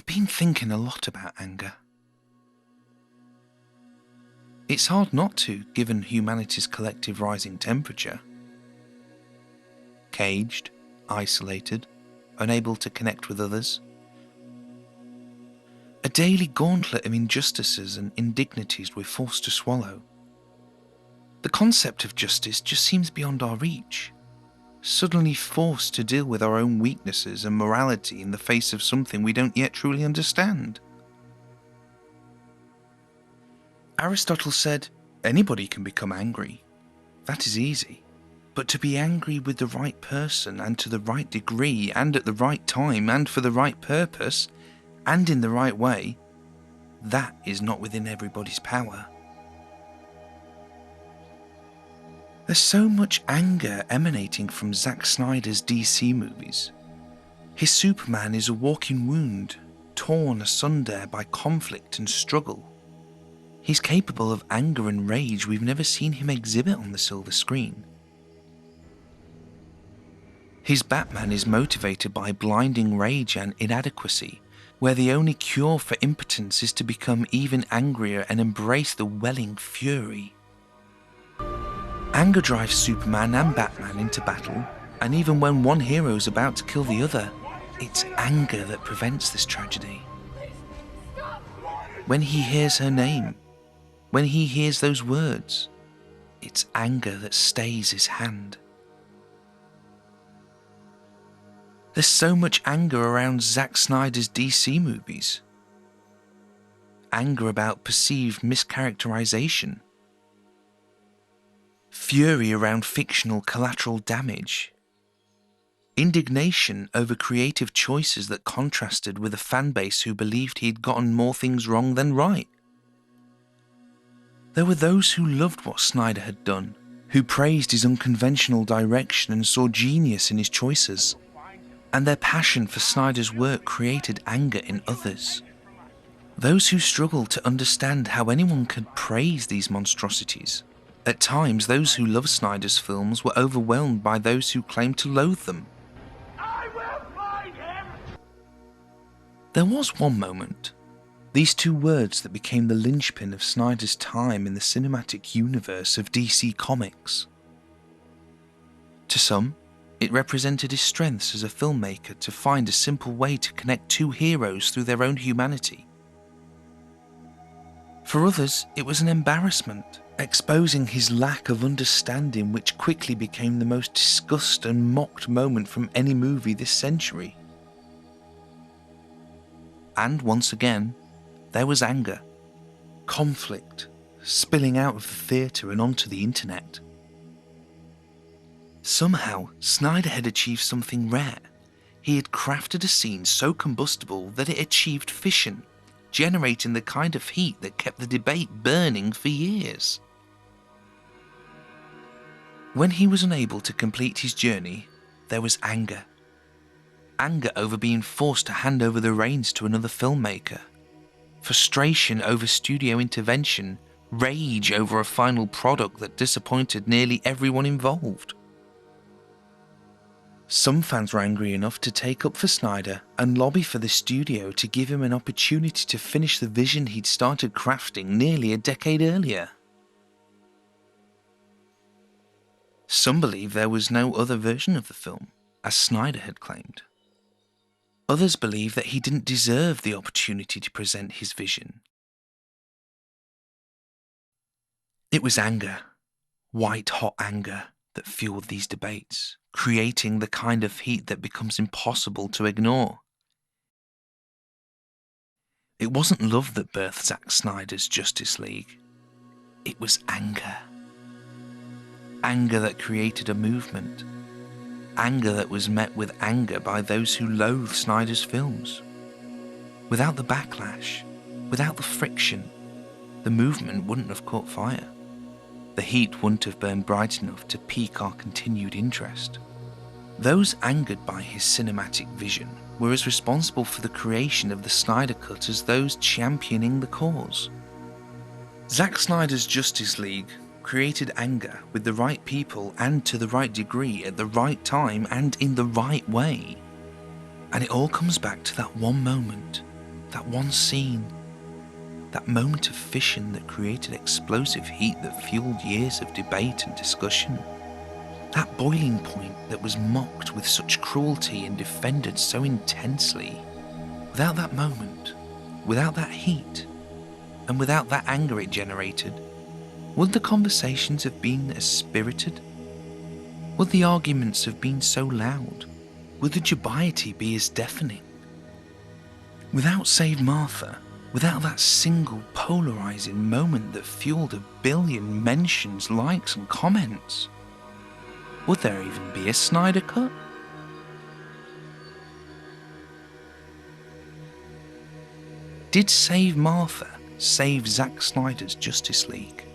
I've been thinking a lot about anger. It's hard not to, given humanity's collective rising temperature. Caged, isolated, unable to connect with others. A daily gauntlet of injustices and indignities we're forced to swallow. The concept of justice just seems beyond our reach. Suddenly forced to deal with our own weaknesses and morality in the face of something we don't yet truly understand. Aristotle said, anybody can become angry. That is easy. But to be angry with the right person and to the right degree and at the right time and for the right purpose and in the right way, that is not within everybody's power. There's so much anger emanating from Zack Snyder's DC movies. His Superman is a walking wound, torn asunder by conflict and struggle. He's capable of anger and rage we've never seen him exhibit on the silver screen. His Batman is motivated by blinding rage and inadequacy, where the only cure for impotence is to become even angrier and embrace the welling fury. Anger drives Superman and Batman into battle, and even when one hero is about to kill the other, it's anger that prevents this tragedy. When he hears her name, when he hears those words, it's anger that stays his hand. There's so much anger around Zack Snyder's DC movies. Anger about perceived mischaracterization. Fury around fictional collateral damage. Indignation over creative choices that contrasted with a fanbase who believed he'd gotten more things wrong than right. There were those who loved what Snyder had done, who praised his unconventional direction and saw genius in his choices. And their passion for Snyder's work created anger in others. Those who struggled to understand how anyone could praise these monstrosities. At times, those who loved Snyder's films were overwhelmed by those who claimed to loathe them. I will find him! There was one moment, these two words that became the linchpin of Snyder's time in the cinematic universe of DC Comics. To some, it represented his strengths as a filmmaker to find a simple way to connect two heroes through their own humanity. For others, it was an embarrassment, exposing his lack of understanding, which quickly became the most discussed and mocked moment from any movie this century. And once again, there was anger, conflict, spilling out of the theatre and onto the internet. Somehow, Snyder had achieved something rare. He had crafted a scene so combustible that it achieved fission, generating the kind of heat that kept the debate burning for years. When he was unable to complete his journey, there was anger. Anger over being forced to hand over the reins to another filmmaker. Frustration over studio intervention, rage over a final product that disappointed nearly everyone involved. Some fans were angry enough to take up for Snyder and lobby for the studio to give him an opportunity to finish the vision he'd started crafting nearly a decade earlier. Some believe there was no other version of the film, as Snyder had claimed. Others believe that he didn't deserve the opportunity to present his vision. It was anger, white-hot anger, that fueled these debates, creating the kind of heat that becomes impossible to ignore. It wasn't love that birthed Zack Snyder's Justice League. It was anger. Anger that created a movement. Anger that was met with anger by those who loathe Snyder's films. Without the backlash, without the friction, the movement wouldn't have caught fire. The heat wouldn't have burned bright enough to pique our continued interest. Those angered by his cinematic vision were as responsible for the creation of the Snyder Cut as those championing the cause. Zack Snyder's Justice League created anger with the right people and to the right degree at the right time and in the right way. And it all comes back to that one moment, That one scene, that moment of fission that created explosive heat that fueled years of debate and discussion. That boiling point that was mocked with such cruelty and defended so intensely. Without that moment, without that heat, and without that anger it generated, would the conversations have been as spirited? Would the arguments have been so loud? Would the dubiety be as deafening? Without Save Martha, without that single polarizing moment that fueled 1 billion mentions, likes and comments, would there even be a Snyder Cut? Did Save Martha save Zack Snyder's Justice League?